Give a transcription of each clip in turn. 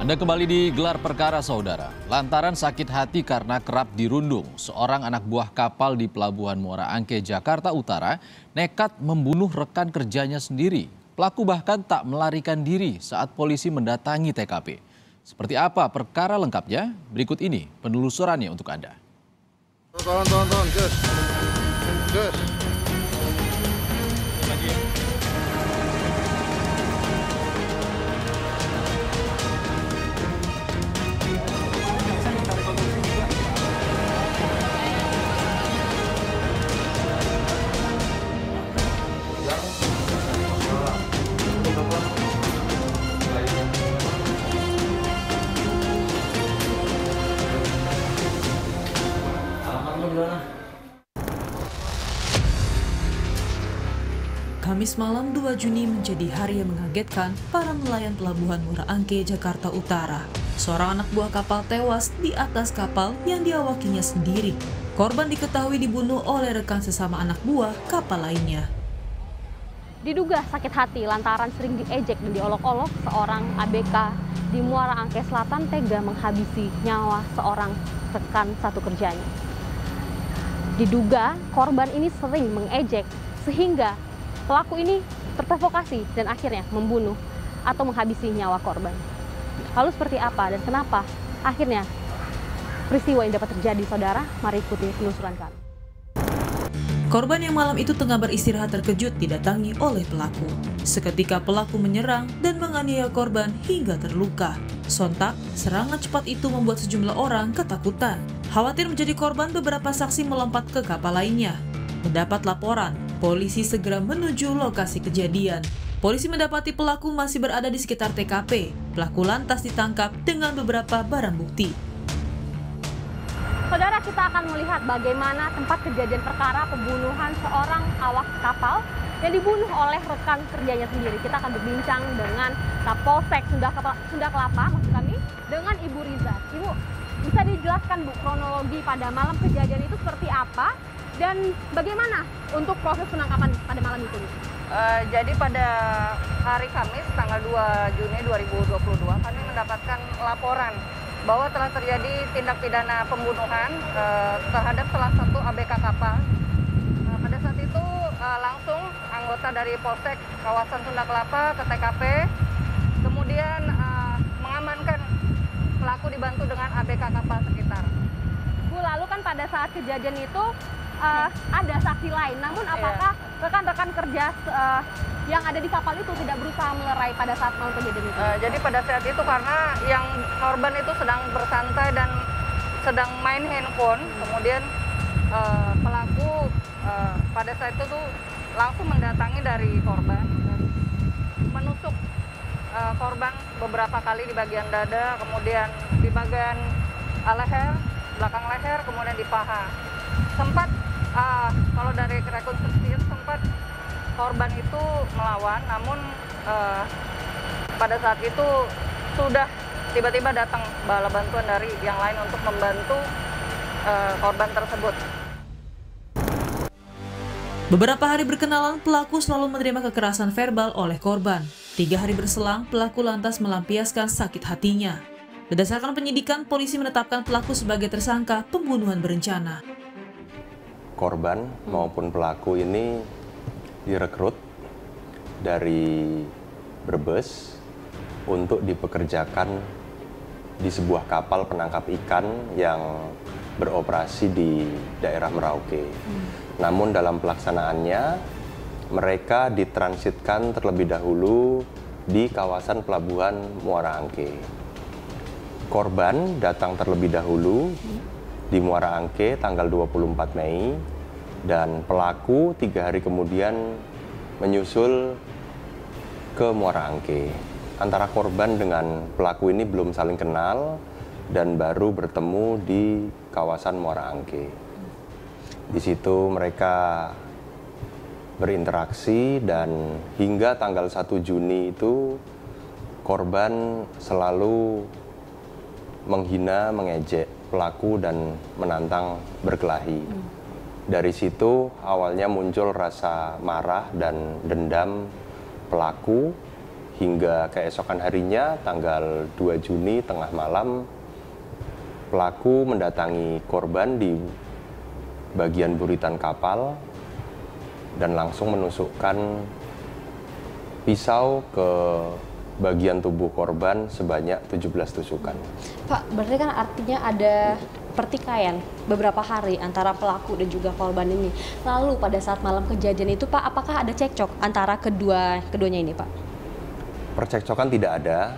Anda kembali di gelar perkara saudara. Lantaran sakit hati karena kerap dirundung, seorang anak buah kapal di Pelabuhan Muara Angke, Jakarta Utara nekat membunuh rekan kerjanya sendiri. Pelaku bahkan tak melarikan diri saat polisi mendatangi TKP. Seperti apa perkara lengkapnya? Berikut ini penelusurannya untuk Anda. Turun, Gus. Kamis malam 2 Juni menjadi hari yang mengagetkan para nelayan Pelabuhan Muara Angke, Jakarta Utara. Seorang anak buah kapal tewas di atas kapal yang diawakinya sendiri. Korban diketahui dibunuh oleh rekan sesama anak buah kapal lainnya. Diduga sakit hati lantaran sering diejek dan diolok-olok, seorang ABK di Muara Angke Selatan tega menghabisi nyawa seorang rekan satu kerjanya. Diduga korban ini sering mengejek sehingga pelaku ini terprovokasi dan akhirnya membunuh atau menghabisi nyawa korban. Lalu seperti apa dan kenapa akhirnya peristiwa ini dapat terjadi, saudara? Mari ikuti penelusuran kami. Korban yang malam itu tengah beristirahat terkejut didatangi oleh pelaku. Seketika pelaku menyerang dan menganiaya korban hingga terluka. Sontak, serangan cepat itu membuat sejumlah orang ketakutan. Khawatir menjadi korban, beberapa saksi melompat ke kapal lainnya. Mendapat laporan, polisi segera menuju lokasi kejadian. Polisi mendapati pelaku masih berada di sekitar TKP. Pelaku lantas ditangkap dengan beberapa barang bukti. Saudara, kita akan melihat bagaimana tempat kejadian perkara pembunuhan seorang awak kapal yang dibunuh oleh rekan kerjanya sendiri. Kita akan berbincang dengan Kapolsek Sunda Kelapa, maksud kami, dengan Ibu Riza. Ibu, bisa dijelaskan Bu, kronologi pada malam kejadian itu seperti apa? Dan bagaimana untuk proses penangkapan pada malam itu? Jadi pada hari Kamis tanggal 2 Juni 2022 kami mendapatkan laporan bahwa telah terjadi tindak pidana pembunuhan terhadap salah satu ABK kapal. Pada saat itu langsung anggota dari Polsek kawasan Sunda Kelapa ke TKP, kemudian mengamankan pelaku dibantu dengan ABK kapal sekitar. Bu, lalu kan pada saat kejadian itu ada saksi lain, namun apakah rekan-rekan kerja yang ada di kapal itu tidak berusaha melerai pada saat malam kejadian itu? Jadi pada saat itu karena yang korban itu sedang bersantai dan sedang main handphone, kemudian pelaku pada saat itu tuh langsung mendatangi dari korban, menusuk korban beberapa kali di bagian dada, kemudian di bagian leher, belakang leher, kemudian di paha. Sempat kalau dari rekonstruksi sempat korban itu melawan, namun pada saat itu sudah tiba-tiba datang bala bantuan dari yang lain untuk membantu korban tersebut. Beberapa hari berkenalan, pelaku selalu menerima kekerasan verbal oleh korban. 3 hari berselang, pelaku lantas melampiaskan sakit hatinya. Berdasarkan penyidikan, polisi menetapkan pelaku sebagai tersangka pembunuhan berencana. Korban maupun pelaku ini direkrut dari Brebes untuk dipekerjakan di sebuah kapal penangkap ikan yang beroperasi di daerah Merauke. Namun dalam pelaksanaannya mereka ditransitkan terlebih dahulu di kawasan Pelabuhan Muara Angke. Korban datang terlebih dahulu di Muara Angke tanggal 24 Mei dan pelaku 3 hari kemudian menyusul ke Muara Angke. Antara korban dengan pelaku ini belum saling kenal dan baru bertemu di kawasan Muara Angke. Di situ mereka berinteraksi dan hingga tanggal 1 Juni itu korban selalu menghina, mengejek pelaku dan menantang berkelahi. Dari situ awalnya muncul rasa marah dan dendam pelaku hingga keesokan harinya tanggal 2 Juni tengah malam pelaku mendatangi korban di bagian buritan kapal dan langsung menusukkan pisau ke bagian tubuh korban sebanyak 17 tusukan. Pak, berarti kan artinya ada pertikaian beberapa hari antara pelaku dan juga korban ini. Lalu pada saat malam kejadian itu Pak, apakah ada cekcok antara keduanya ini Pak? Percekcokan tidak ada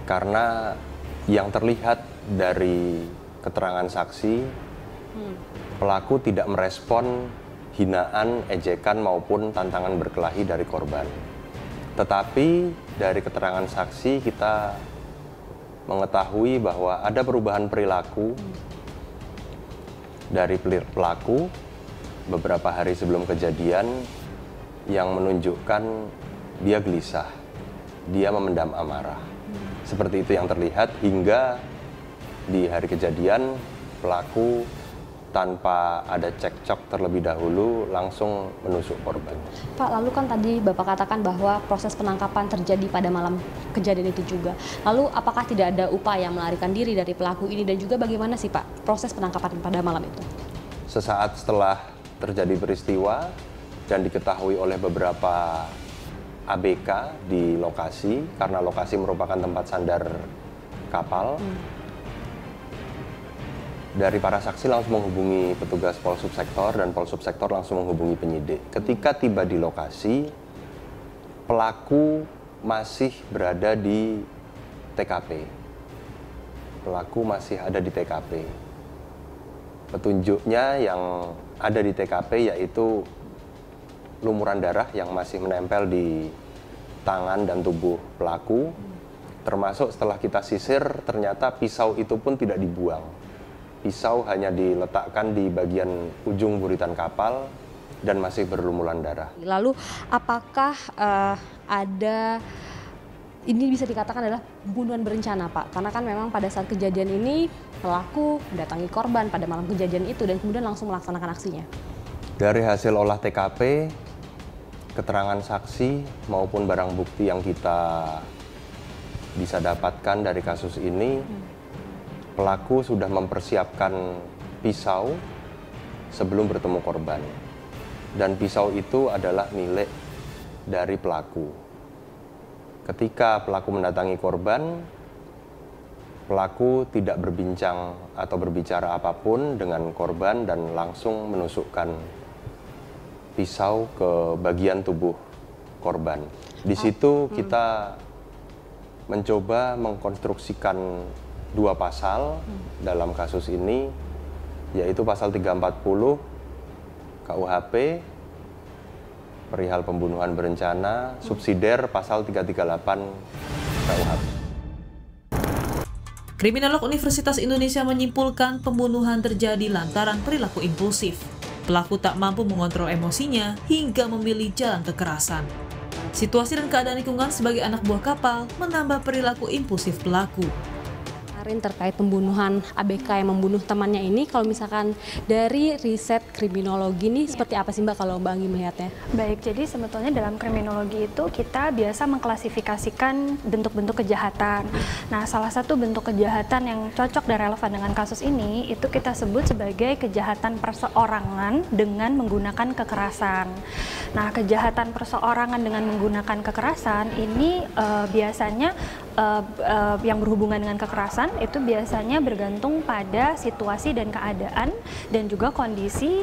karena yang terlihat dari keterangan saksi pelaku tidak merespon hinaan, ejekan maupun tantangan berkelahi dari korban. Tetapi dari keterangan saksi kita mengetahui bahwa ada perubahan perilaku dari pelaku beberapa hari sebelum kejadian yang menunjukkan dia gelisah, dia memendam amarah. Seperti itu yang terlihat hingga di hari kejadian pelaku tanpa ada cekcok terlebih dahulu langsung menusuk korban. Pak, lalu kan tadi Bapak katakan bahwa proses penangkapan terjadi pada malam kejadian itu juga. Lalu apakah tidak ada upaya melarikan diri dari pelaku ini dan juga bagaimana sih Pak proses penangkapan pada malam itu? Sesaat setelah terjadi peristiwa dan diketahui oleh beberapa ABK di lokasi, karena lokasi merupakan tempat sandar kapal, dari para saksi langsung menghubungi petugas Polsubsektor dan Polsubsektor langsung menghubungi penyidik. Ketika tiba di lokasi, pelaku masih berada di TKP. Pelaku masih ada di TKP. Petunjuknya yang ada di TKP yaitu lumuran darah yang masih menempel di tangan dan tubuh pelaku. Termasuk setelah kita sisir, ternyata pisau itu pun tidak dibuang. Pisau hanya diletakkan di bagian ujung buritan kapal dan masih berlumuran darah. Lalu apakah ada, ini bisa dikatakan adalah pembunuhan berencana Pak? Karena kan memang pada saat kejadian ini pelaku mendatangi korban pada malam kejadian itu dan kemudian langsung melaksanakan aksinya. Dari hasil olah TKP, keterangan saksi maupun barang bukti yang kita bisa dapatkan dari kasus ini, pelaku sudah mempersiapkan pisau sebelum bertemu korban. Dan pisau itu adalah milik dari pelaku. Ketika pelaku mendatangi korban, pelaku tidak berbincang atau berbicara apapun dengan korban dan langsung menusukkan pisau ke bagian tubuh korban. Di situ kita mencoba mengkonstruksikan dua pasal dalam kasus ini, yaitu pasal 340 KUHP perihal pembunuhan berencana, subsidiar pasal 338 KUHP. Kriminolog Universitas Indonesia menyimpulkan pembunuhan terjadi lantaran perilaku impulsif. Pelaku tak mampu mengontrol emosinya hingga memilih jalan kekerasan. Situasi dan keadaan lingkungan sebagai anak buah kapal menambah perilaku impulsif pelaku. Terkait pembunuhan ABK yang membunuh temannya ini, kalau misalkan dari riset kriminologi ini seperti apa sih Mbak kalau Mbak Anggi melihatnya? Baik, jadi sebetulnya dalam kriminologi itu kita biasa mengklasifikasikan bentuk-bentuk kejahatan. Nah, salah satu bentuk kejahatan yang cocok dan relevan dengan kasus ini itu kita sebut sebagai kejahatan perseorangan dengan menggunakan kekerasan. Nah, kejahatan perseorangan dengan menggunakan kekerasan ini biasanya yang berhubungan dengan kekerasan itu biasanya bergantung pada situasi dan keadaan dan juga kondisi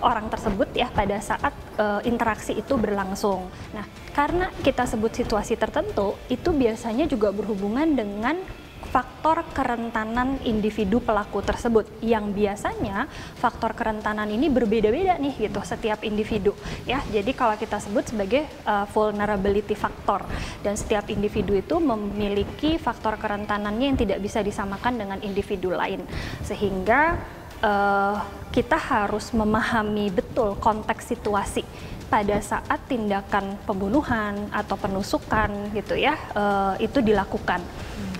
orang tersebut ya pada saat interaksi itu berlangsung. Nah, karena kita sebut situasi tertentu itu biasanya juga berhubungan dengan faktor kerentanan individu pelaku tersebut yang biasanya faktor kerentanan ini berbeda-beda nih gitu setiap individu ya. Jadi kalau kita sebut sebagai vulnerability factor dan setiap individu itu memiliki faktor kerentanannya yang tidak bisa disamakan dengan individu lain sehingga kita harus memahami betul konteks situasi pada saat tindakan pembunuhan atau penusukan gitu ya itu dilakukan.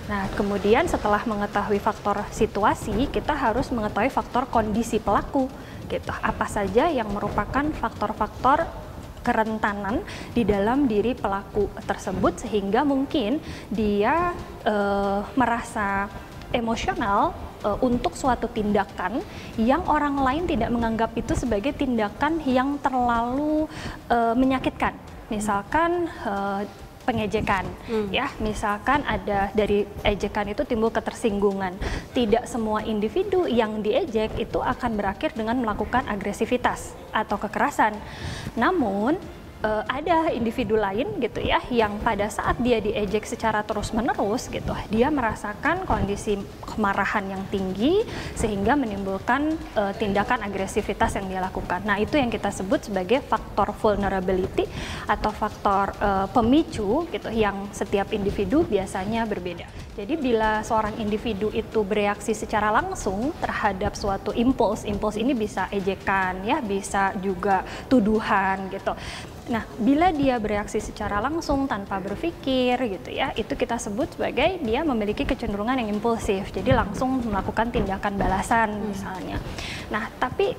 Nah, kemudian setelah mengetahui faktor situasi, kita harus mengetahui faktor kondisi pelaku gitu. Apa saja yang merupakan faktor-faktor kerentanan di dalam diri pelaku tersebut sehingga mungkin dia merasa emosional untuk suatu tindakan yang orang lain tidak menganggap itu sebagai tindakan yang terlalu menyakitkan. Misalkan pengejekan, ya, misalkan ada dari ejekan itu timbul ketersinggungan. Tidak semua individu yang diejek itu akan berakhir dengan melakukan agresivitas atau kekerasan. Namun ada individu lain gitu ya yang pada saat dia diejek secara terus-menerus gitu, dia merasakan kondisi kemarahan yang tinggi sehingga menimbulkan tindakan agresivitas yang dia lakukan. Nah, itu yang kita sebut sebagai faktor vulnerability atau faktor pemicu gitu yang setiap individu biasanya berbeda. Jadi bila seorang individu itu bereaksi secara langsung terhadap suatu impuls ini bisa ejekan ya, bisa juga tuduhan gitu. Nah, bila dia bereaksi secara langsung tanpa berpikir gitu ya, itu kita sebut sebagai dia memiliki kecenderungan yang impulsif. Jadi langsung melakukan tindakan balasan misalnya. Nah, tapi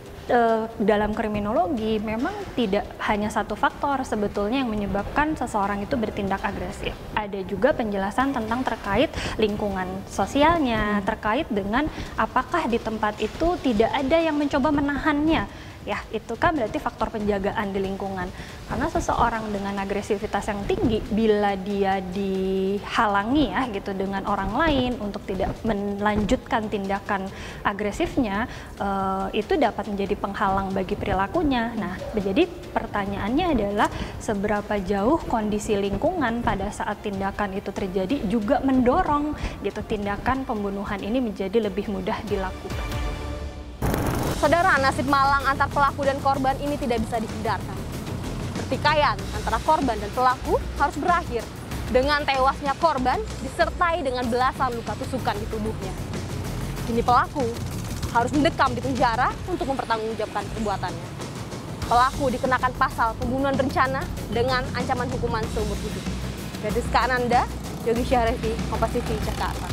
dalam kriminologi memang tidak hanya satu faktor sebetulnya yang menyebabkan seseorang itu bertindak agresif. Ada juga penjelasan tentang terkait lingkungan sosialnya, terkait dengan apakah di tempat itu tidak ada yang mencoba menahannya. Ya, itu kan berarti faktor penjagaan di lingkungan. Karena seseorang dengan agresivitas yang tinggi, bila dia dihalangi ya gitu dengan orang lain untuk tidak melanjutkan tindakan agresifnya, itu dapat menjadi penghalang bagi perilakunya. Nah, jadi pertanyaannya adalah seberapa jauh kondisi lingkungan pada saat tindakan itu terjadi juga mendorong gitu tindakan pembunuhan ini menjadi lebih mudah dilakukan. Saudara, nasib malang antar pelaku dan korban ini tidak bisa dihindarkan. Pertikaian antara korban dan pelaku harus berakhir dengan tewasnya korban disertai dengan belasan luka tusukan di tubuhnya. Kini pelaku harus mendekam di penjara untuk mempertanggungjawabkan perbuatannya. Pelaku dikenakan pasal pembunuhan berencana dengan ancaman hukuman seumur hidup. Gadis Kak Ananda, Yogi Syahrevi, Kompas TV, Jakarta.